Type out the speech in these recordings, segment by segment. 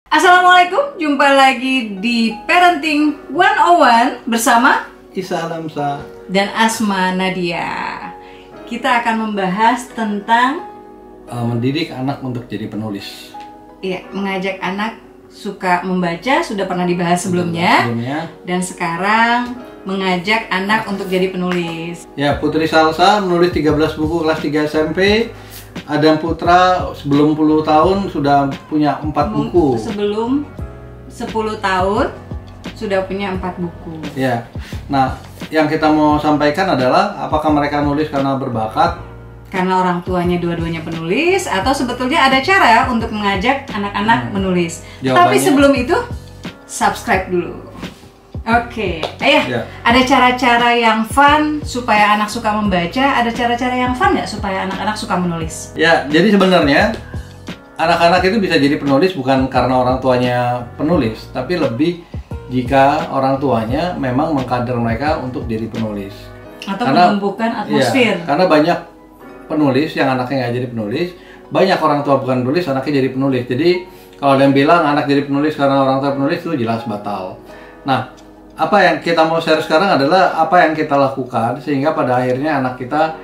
Assalamualaikum, jumpa lagi di Parenting 101 bersama Isa Alamsa dan Asma Nadia. Kita akan membahas tentang mendidik anak untuk jadi penulis. ya, mengajak anak suka membaca, sudah pernah dibahas sebelumnya. Dan sekarang mengajak anak untuk jadi penulis. Ya, Putri Salsa menulis 13 buku kelas 3 SMP. Adam Putra sebelum 10 tahun sudah punya 4 buku. Sebelum 10 tahun sudah punya 4 buku. Ya. Nah, yang kita mau sampaikan adalah apakah mereka nulis karena berbakat? Karena orang tuanya dua-duanya penulis, atau sebetulnya ada cara untuk mengajak anak-anak menulis. Jawabannya, tapi sebelum itu, subscribe dulu. Oke, ayah, ya. Ada cara-cara yang fun supaya anak suka membaca, ada cara-cara yang fun nggak supaya anak-anak suka menulis? Ya, jadi sebenarnya anak-anak itu bisa jadi penulis bukan karena orang tuanya penulis, tapi lebih jika orang tuanya memang mengkader mereka untuk jadi penulis. Atau menumbuhkan atmosfer. Ya, karena banyak penulis yang anaknya nggak jadi penulis, banyak orang tua bukan penulis, anaknya jadi penulis. Jadi kalau ada yang bilang anak jadi penulis karena orang tua penulis, itu jelas batal. Nah, apa yang kita mau share sekarang adalah apa yang kita lakukan sehingga pada akhirnya anak kita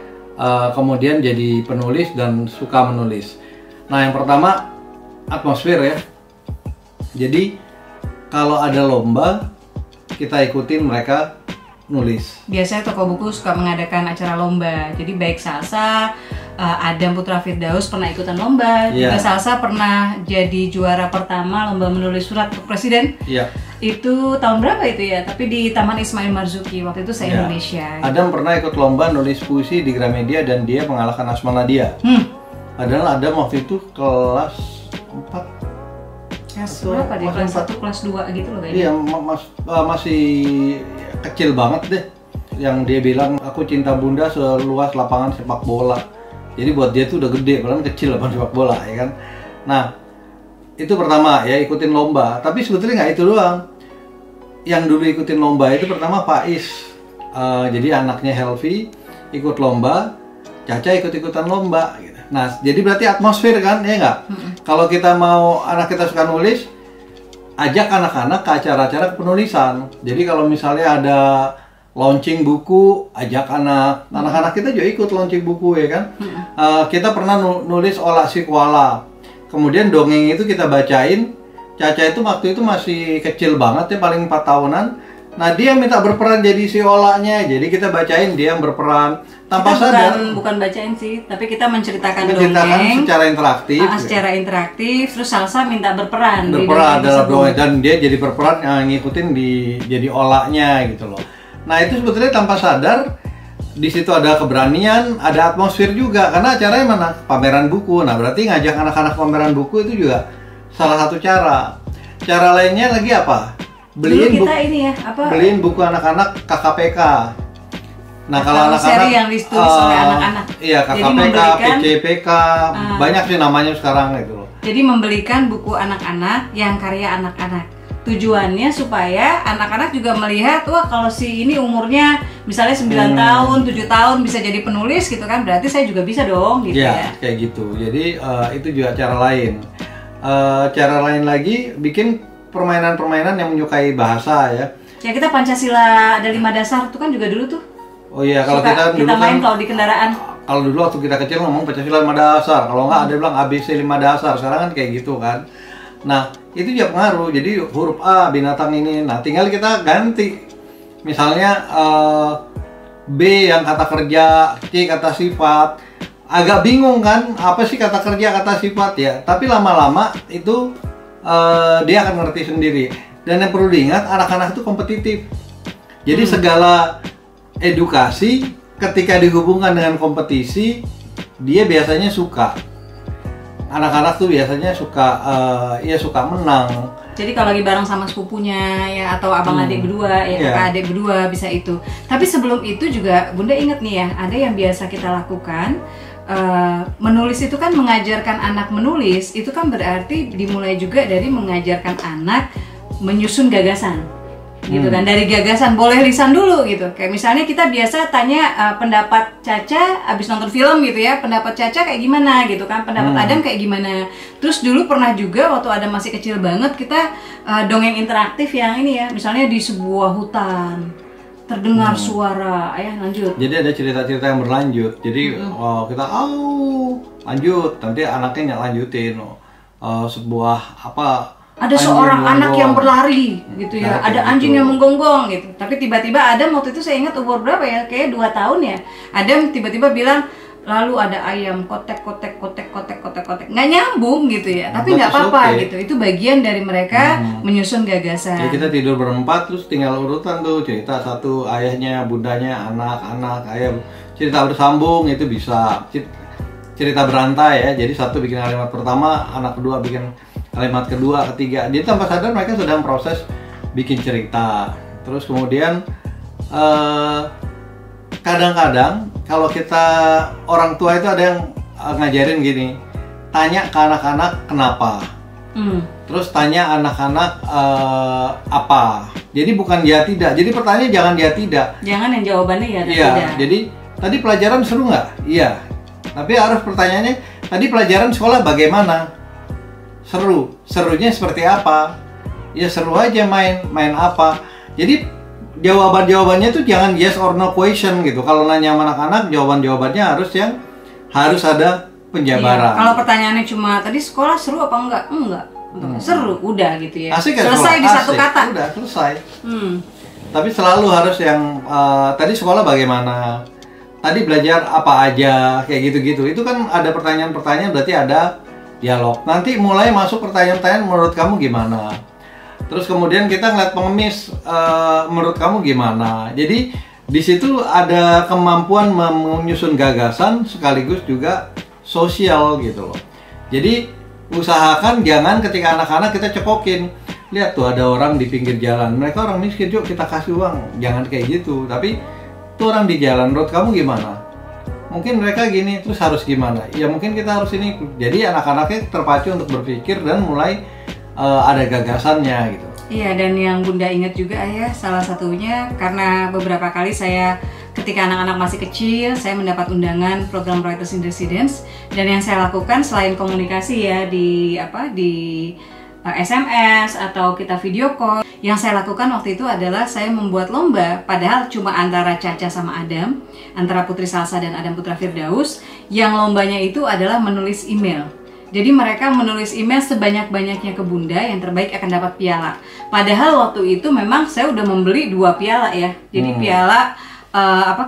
kemudian jadi penulis dan suka menulis. Nah, yang pertama atmosfer ya. Jadi kalau ada lomba, kita ikutin mereka nulis. Biasanya toko buku suka mengadakan acara lomba. Jadi baik Salsa, Adam Putra Firdaus pernah ikutan lomba. Juga Salsa pernah jadi juara pertama lomba menulis surat untuk presiden. Iya. Itu tahun berapa itu ya? Tapi di Taman Ismail Marzuki, waktu itu se-Indonesia. Adam pernah ikut lomba nulis puisi di Gramedia dan dia mengalahkan Asma Nadia. Adalah Adam waktu itu kelas 4. Kelas berapa dia? Kelas 1, kelas 2 gitu loh kayaknya. Iya, masih kecil banget deh. Yang dia bilang, aku cinta bunda seluas lapangan sepak bola. Jadi buat dia tuh udah gede, padahal kecil lapangan sepak bola, ya kan. Nah, itu pertama ya, ikutin lomba. Tapi sebetulnya nggak itu doang. Yang dulu ikutin lomba itu pertama Faiz. Jadi anaknya Helvi ikut lomba, Caca ikut-ikutan lomba gitu. Nah, jadi berarti atmosfer kan, ya nggak? Kalau kita mau anak kita suka nulis, ajak anak-anak ke acara-acara penulisan. Jadi kalau misalnya ada launching buku, ajak anak-anak kita juga ikut launching buku ya kan. Kita pernah nulis Ola si Koala. Kemudian dongeng itu kita bacain. Caca itu waktu itu masih kecil banget ya, paling 4 tahunan. Nah, dia minta berperan jadi si Olanya. Jadi kita bacain, dia yang berperan. Tanpa sadar. Bukan bacain sih, tapi kita menceritakan dongeng secara interaktif. Secara interaktif, terus Salsa minta berperan dalam dongeng, dan dia jadi berperan ngikutin jadi Olanya gitu loh. Nah, itu sebetulnya tanpa sadar di situ ada keberanian, ada atmosfer juga karena acaranya mana? Pameran buku. Nah, berarti ngajak anak-anak pameran buku itu juga salah satu cara. Cara lainnya lagi apa? Beliin buku anak-anak KKPK. Nah, kalau anak-anak seri yang ditulis oleh anak-anak. Iya, KKPK, PCPK, banyak sih namanya sekarang gitu loh. Jadi membelikan buku anak-anak yang karya anak-anak. Tujuannya supaya anak-anak juga melihat, wah kalau si ini umurnya misalnya 9 tahun, 7 tahun bisa jadi penulis gitu kan, berarti saya juga bisa dong gitu ya. Kayak gitu. Jadi itu juga cara lain. Cara lain lagi bikin permainan-permainan yang menyukai bahasa ya. Ya, kita Pancasila ada 5 dasar itu kan juga dulu tuh. Oh iya, kalau kita main kalau di kendaraan. Kalau dulu waktu kita kecil ngomong Pancasila 5 dasar, kalau nggak ada bilang ABC 5 dasar. Sekarang kan kayak gitu kan. Nah, itu juga pengaruh. Jadi huruf A binatang ini. Nah, tinggal kita ganti. Misalnya B yang kata kerja, C kata sifat. Agak bingung kan, apa sih kata kerja, kata sifat ya. Tapi lama-lama itu dia akan ngerti sendiri. Dan yang perlu diingat, anak-anak itu kompetitif. Jadi segala edukasi ketika dihubungkan dengan kompetisi, dia biasanya suka. Anak-anak tuh biasanya suka suka menang. Jadi kalau lagi bareng sama sepupunya ya, atau abang adik berdua ya, kakak adik berdua bisa itu. Tapi sebelum itu juga Bunda inget nih ya, ada yang biasa kita lakukan. Menulis itu kan mengajarkan anak menulis, itu kan berarti dimulai juga dari mengajarkan anak menyusun gagasan. gitu kan, dari gagasan. Boleh lisan dulu gitu, kayak misalnya kita biasa tanya pendapat Caca abis nonton film gitu ya, pendapat Caca kayak gimana gitu kan, pendapat Adam kayak gimana. Terus dulu pernah juga waktu Adam masih kecil banget, kita dongeng interaktif yang ini ya, misalnya di sebuah hutan terdengar suara, ayah lanjut. Jadi ada cerita-cerita yang berlanjut. Jadi kita lanjut, nanti anaknya lanjutin sebuah apa? Ada seorang anak yang berlari gitu ya, ada anjing yang menggonggong gitu. Tapi tiba-tiba Adam waktu itu saya ingat umur berapa ya, kayak 2 tahun ya. Adam tiba-tiba bilang, lalu ada ayam kotek kotek kotek kotek kotek kotek, nggak nyambung gitu ya, tapi nggak apa-apa gitu. Itu bagian dari mereka menyusun gagasan. Jadi kita tidur berempat, terus tinggal urutan tuh cerita satu, ayahnya, bundanya, anak-anak, ayah cerita bersambung itu bisa. Cerita berantai ya, jadi satu bikin kalimat pertama, anak kedua bikin kalimat kedua, ketiga. Jadi tanpa sadar mereka sedang proses bikin cerita. Terus kemudian kadang-kadang kalau kita orang tua itu ada yang ngajarin gini, tanya ke anak-anak kenapa, terus tanya anak-anak apa. Jadi bukan ya tidak. Jadi pertanyaan jangan ya tidak. Jangan yang jawabannya ya iya, tidak. Jadi tadi pelajaran seru nggak? Iya. Tapi harus pertanyaannya, tadi pelajaran sekolah bagaimana? Seru. Serunya seperti apa? Ya seru aja, main apa. Jadi jawabannya tuh jangan yes or no question gitu. Kalau nanya sama anak-anak, jawabannya harus ada penjabaran. Iya. Kalau pertanyaannya cuma tadi sekolah seru apa enggak? Enggak. Seru, udah gitu ya. Asik selesai di satu kata. Udah selesai. Tapi selalu harus yang tadi sekolah bagaimana? Tadi belajar apa aja, kayak gitu-gitu. Itu kan ada pertanyaan-pertanyaan, berarti ada dialog. Nanti mulai masuk pertanyaan-pertanyaan, menurut kamu gimana? Terus kemudian kita ngeliat pengemis, menurut kamu gimana? Jadi di situ ada kemampuan menyusun gagasan sekaligus juga sosial gitu loh. Jadi usahakan jangan ketika anak-anak kita cekokin. Lihat tuh ada orang di pinggir jalan, mereka orang miskin, yuk kita kasih uang. Jangan kayak gitu, tapi tuh orang di jalan, menurut kamu gimana? Mungkin mereka gini, terus harus gimana? Ya mungkin kita harus ini. Jadi anak-anaknya terpacu untuk berpikir dan mulai ada gagasannya gitu. Iya, dan yang Bunda ingat juga ya, salah satunya karena beberapa kali saya ketika anak-anak masih kecil, saya mendapat undangan program Writers in Residence, dan yang saya lakukan selain komunikasi ya di SMS atau kita video call, yang saya lakukan waktu itu adalah saya membuat lomba, padahal cuma antara Caca sama Adam, antara Putri Salsa dan Adam Putra Firdaus, yang lombanya itu adalah menulis email. Jadi mereka menulis email sebanyak-banyaknya ke Bunda, yang terbaik akan dapat piala. Padahal waktu itu memang saya udah membeli 2 piala ya, jadi piala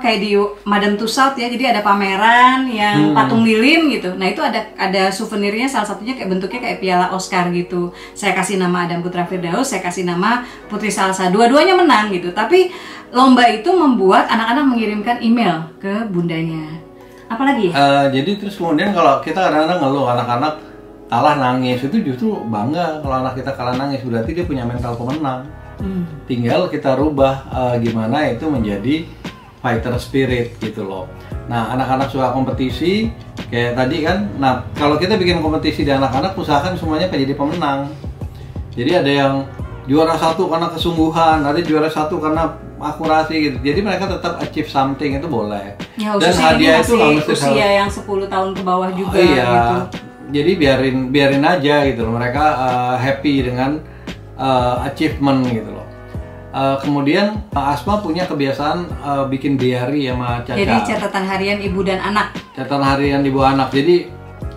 kayak di Madame Tussauds ya, jadi ada pameran yang patung lilin gitu. Nah itu ada souvenirnya, salah satunya kayak bentuknya kayak piala Oscar gitu. Saya kasih nama Adam Putra Firdaus, saya kasih nama Putri Salsa. Dua-duanya menang gitu. Tapi lomba itu membuat anak-anak mengirimkan email ke bundanya. Apalagi ya? Jadi terus kemudian kalau kita kadang-kadang ngeluh anak-anak kalah nangis, itu justru bangga kalau anak kita kalah nangis, berarti dia punya mental pemenang. Tinggal kita rubah gimana itu menjadi fighter spirit gitu loh. Nah, anak-anak suka kompetisi kayak tadi kan. Nah, kalau kita bikin kompetisi di anak-anak, usahakan semuanya menjadi pemenang. Jadi ada yang juara 1 karena kesungguhan, ada juara 1 karena akurasi gitu. Jadi mereka tetap achieve something, itu boleh. Ya, dan hadiah itu nggak mesti usia yang 10 tahun ke bawah juga iya, gitu. Jadi biarin aja gitu loh. Mereka happy dengan achievement gitu loh. Kemudian Asma punya kebiasaan bikin diary sama Caca. Jadi catatan harian ibu dan anak. Catatan harian ibu anak. Jadi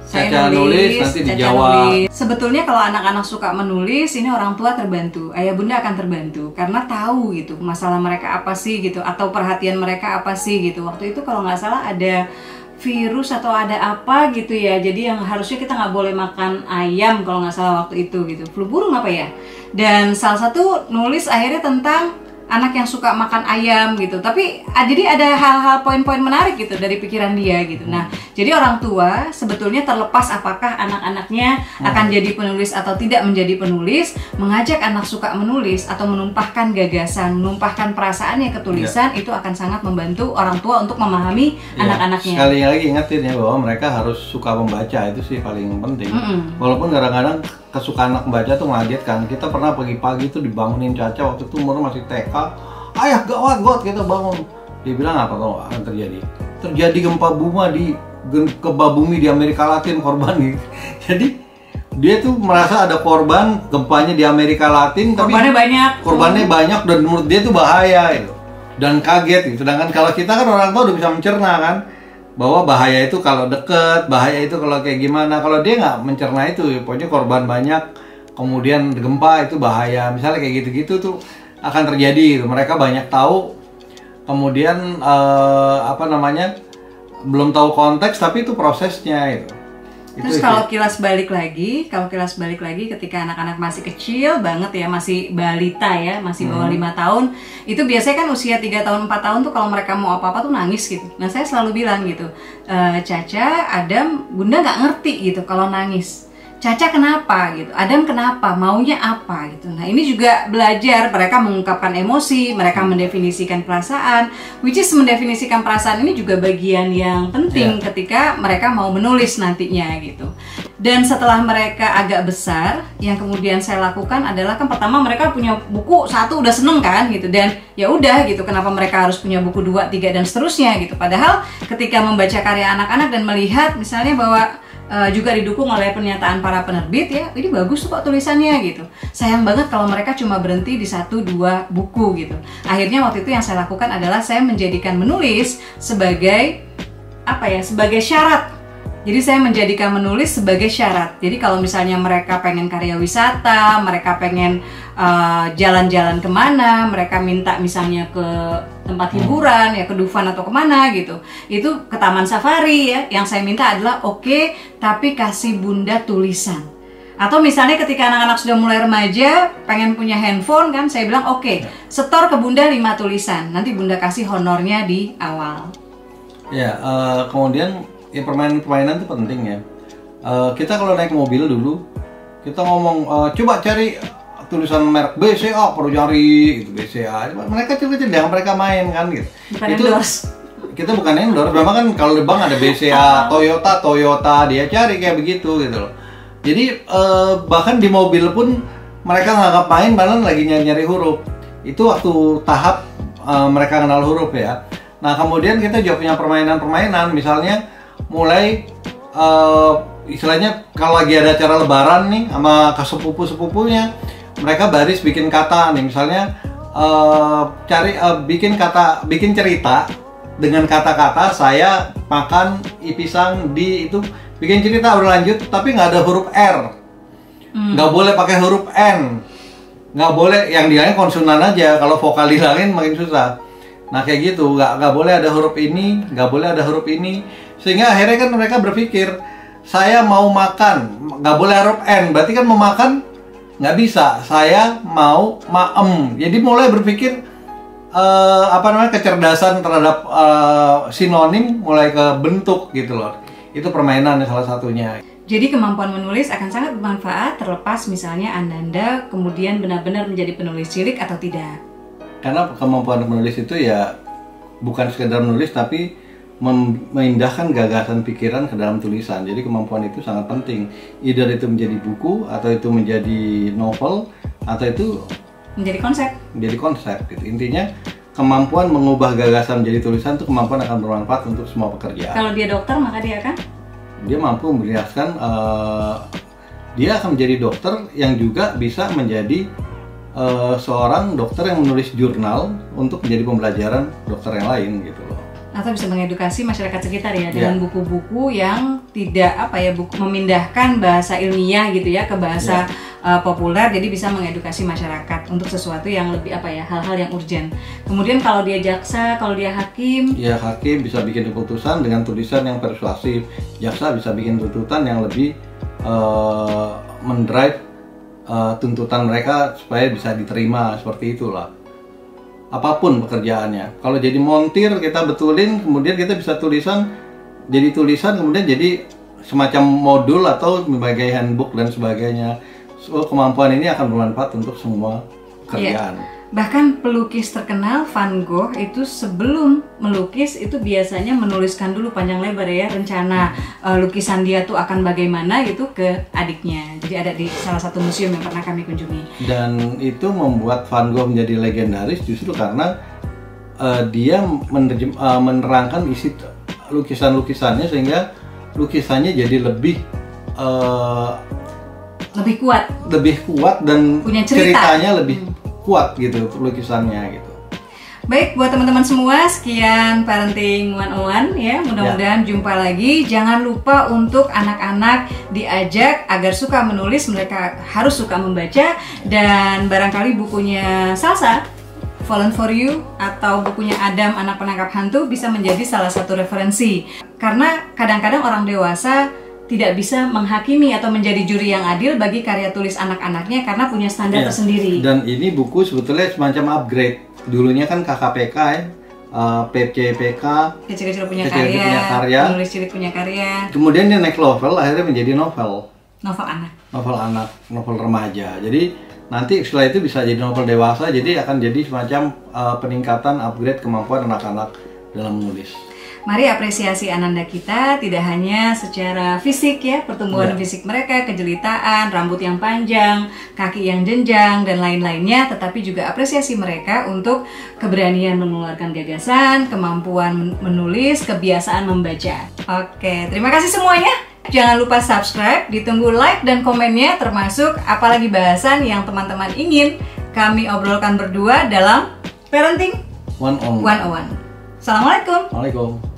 Caca nulis, nanti dijawab. Sebetulnya kalau anak-anak suka menulis, ini orang tua terbantu, ayah bunda akan terbantu karena tahu gitu masalah mereka apa sih gitu, atau perhatian mereka apa sih gitu. Waktu itu kalau nggak salah ada virus atau ada apa gitu ya, jadi yang harusnya kita nggak boleh makan ayam kalau nggak salah waktu itu gitu, flu burung apa ya. Dan salah satu nulis akhirnya tentang anak yang suka makan ayam gitu, tapi jadi ada hal-hal poin-poin menarik gitu dari pikiran dia gitu. Nah, jadi orang tua sebetulnya terlepas apakah anak-anaknya akan jadi penulis atau tidak menjadi penulis, mengajak anak suka menulis atau menumpahkan gagasan, menumpahkan perasaannya ke tulisan, itu akan sangat membantu orang tua untuk memahami anak-anaknya. Sekali lagi ingetin ya bahwa mereka harus suka membaca, itu sih paling penting. Walaupun kadang-kadang kesukaan anak membaca tuh ngagetkan. Kita pernah pagi-pagi tuh dibangunin Caca, waktu itu umur masih TK. Ayah gawat, kita bangun. Dia bilang apa tau akan terjadi? Terjadi gempa bumi di Amerika Latin, korban gitu. Jadi dia tuh merasa ada korban gempanya di Amerika Latin, korbannya banyak dan menurut dia tuh bahaya itu. Dan kaget gitu. Sedangkan kalau kita kan orang tua udah bisa mencerna kan, bahwa bahaya itu kalau deket, bahaya itu kalau kayak gimana. Kalau dia nggak mencerna itu, pokoknya korban banyak, kemudian gempa itu bahaya. Misalnya kayak gitu-gitu tuh akan terjadi gitu. Mereka banyak tahu, kemudian belum tahu konteks, tapi itu prosesnya itu. Terus kalau kilas balik lagi ketika anak-anak masih kecil banget ya, masih balita ya, masih bawah 5 tahun, itu biasanya kan usia 3 tahun 4 tahun tuh kalau mereka mau apa-apa tuh nangis gitu. Nah saya selalu bilang gitu, Caca, Adam, Bunda nggak ngerti gitu kalau nangis. Caca kenapa gitu, Adam kenapa, maunya apa gitu. Nah ini juga belajar mereka mengungkapkan emosi, mereka mendefinisikan perasaan, which is mendefinisikan perasaan ini juga bagian yang penting ketika mereka mau menulis nantinya gitu. Dan setelah mereka agak besar, yang kemudian saya lakukan adalah kan pertama mereka punya buku 1 udah seneng kan gitu, dan ya udah gitu, kenapa mereka harus punya buku 2, 3 dan seterusnya gitu. Padahal ketika membaca karya anak-anak dan melihat misalnya bahwa juga didukung oleh pernyataan para penerbit ya, ini bagus tuh kok tulisannya gitu. Sayang banget kalau mereka cuma berhenti di 1-2 buku gitu. Akhirnya waktu itu yang saya lakukan adalah saya menjadikan menulis sebagai sebagai syarat. Jadi saya menjadikan menulis sebagai syarat. Jadi kalau misalnya mereka pengen karya wisata, mereka pengen jalan-jalan kemana, mereka minta misalnya ke tempat hiburan ya, ke Dufan atau kemana gitu, itu ke taman safari ya, yang saya minta adalah oke, tapi kasih Bunda tulisan. Atau misalnya ketika anak-anak sudah mulai remaja pengen punya handphone kan, saya bilang oke, setor ke Bunda 5 tulisan, nanti Bunda kasih honornya di awal. Ya, kemudian ya permainan itu penting ya. Kita kalau naik mobil dulu, kita ngomong coba cari tulisan merek BCA, perlu cari gitu BCA. Mereka kecil-kecil yang mereka main kan gitu. Bukan itu endorse. Kita bukan endorse, memang kan kalau di bank ada BCA, Toyota, dia cari kayak begitu gitu loh. Jadi bahkan di mobil pun mereka nggak main, malah lagi nyari huruf. Itu waktu tahap mereka kenal huruf ya. Nah kemudian kita juga punya permainan-permainan, misalnya mulai istilahnya kalau lagi ada acara lebaran nih sama sepupu-sepupunya, mereka baris bikin kata nih, misalnya bikin cerita dengan kata-kata saya makan pisang di itu, bikin cerita berlanjut tapi nggak ada huruf R, nggak boleh pakai huruf N, nggak boleh, yang dihilangin konsonan aja, kalau vokal dihilangin makin susah. Nah kayak gitu, nggak boleh ada huruf ini, nggak boleh ada huruf ini, sehingga akhirnya kan mereka berpikir saya mau makan, nggak boleh huruf N, berarti kan mau makan nggak bisa, saya mau maem. Jadi mulai berpikir kecerdasan terhadap sinonim mulai ke bentuk gitu loh. Itu permainan salah satunya. Jadi kemampuan menulis akan sangat bermanfaat terlepas misalnya Anda kemudian benar-benar menjadi penulis cilik atau tidak. Karena kemampuan menulis itu ya bukan sekedar menulis, tapi memindahkan gagasan pikiran ke dalam tulisan. Jadi kemampuan itu sangat penting. Either itu menjadi buku, atau itu menjadi novel, atau itu menjadi konsep. Menjadi konsep gitu. Intinya kemampuan mengubah gagasan menjadi tulisan itu kemampuan akan bermanfaat untuk semua pekerjaan. Kalau dia dokter maka dia mampu menjelaskan, dia akan menjadi dokter yang juga bisa menjadi seorang dokter yang menulis jurnal untuk menjadi pembelajaran dokter yang lain gitu loh. Atau bisa mengedukasi masyarakat sekitar ya dengan buku-buku yang tidak memindahkan bahasa ilmiah gitu ya ke bahasa populer, jadi bisa mengedukasi masyarakat untuk sesuatu yang lebih hal-hal yang urgent. Kemudian kalau dia jaksa, kalau dia hakim, ya hakim bisa bikin keputusan dengan tulisan yang persuasif, jaksa bisa bikin tuntutan yang lebih mendrive tuntutan mereka supaya bisa diterima, seperti itulah. Apapun pekerjaannya. Kalau jadi montir kita betulin, kemudian kita bisa jadi tulisan, kemudian jadi semacam modul atau sebagai handbook dan sebagainya. So, kemampuan ini akan bermanfaat untuk semua pekerjaan. Bahkan pelukis terkenal Van Gogh itu sebelum melukis itu biasanya menuliskan dulu panjang lebar ya rencana lukisan dia tuh akan bagaimana gitu ke adiknya. Jadi ada di salah satu museum yang pernah kami kunjungi. Dan itu membuat Van Gogh menjadi legendaris justru karena dia menerangkan isi lukisan-lukisannya sehingga lukisannya jadi lebih kuat dan punya cerita. ceritanya lebih kuat gitu lukisannya gitu. Baik, buat teman-teman semua, sekian Parenting 101 ya. Mudah-mudahan jumpa lagi. Jangan lupa untuk anak-anak diajak agar suka menulis, mereka harus suka membaca. Dan barangkali bukunya Salsa, Fallen for You, atau bukunya Adam, Anak Penangkap Hantu bisa menjadi salah satu referensi. Karena kadang-kadang orang dewasa tidak bisa menghakimi atau menjadi juri yang adil bagi karya tulis anak-anaknya karena punya standar tersendiri. Dan ini buku sebetulnya semacam upgrade. Dulunya kan KKPK ya, PCPK, kecil-kecil punya karya, penulis cilik punya karya. Kemudian dia naik level, akhirnya menjadi novel. Novel anak, novel remaja. Jadi nanti setelah itu bisa jadi novel dewasa, jadi akan jadi semacam peningkatan upgrade kemampuan anak-anak dalam menulis. Mari apresiasi Ananda kita tidak hanya secara fisik ya, pertumbuhan fisik mereka, kejelitaan, rambut yang panjang, kaki yang jenjang dan lain-lainnya, tetapi juga apresiasi mereka untuk keberanian mengeluarkan gagasan, kemampuan menulis, kebiasaan membaca. Oke, terima kasih semuanya. Jangan lupa subscribe, ditunggu like dan komennya, termasuk apalagi bahasan yang teman-teman ingin kami obrolkan berdua dalam Parenting 101. Assalamualaikum. Waalaikumsalam.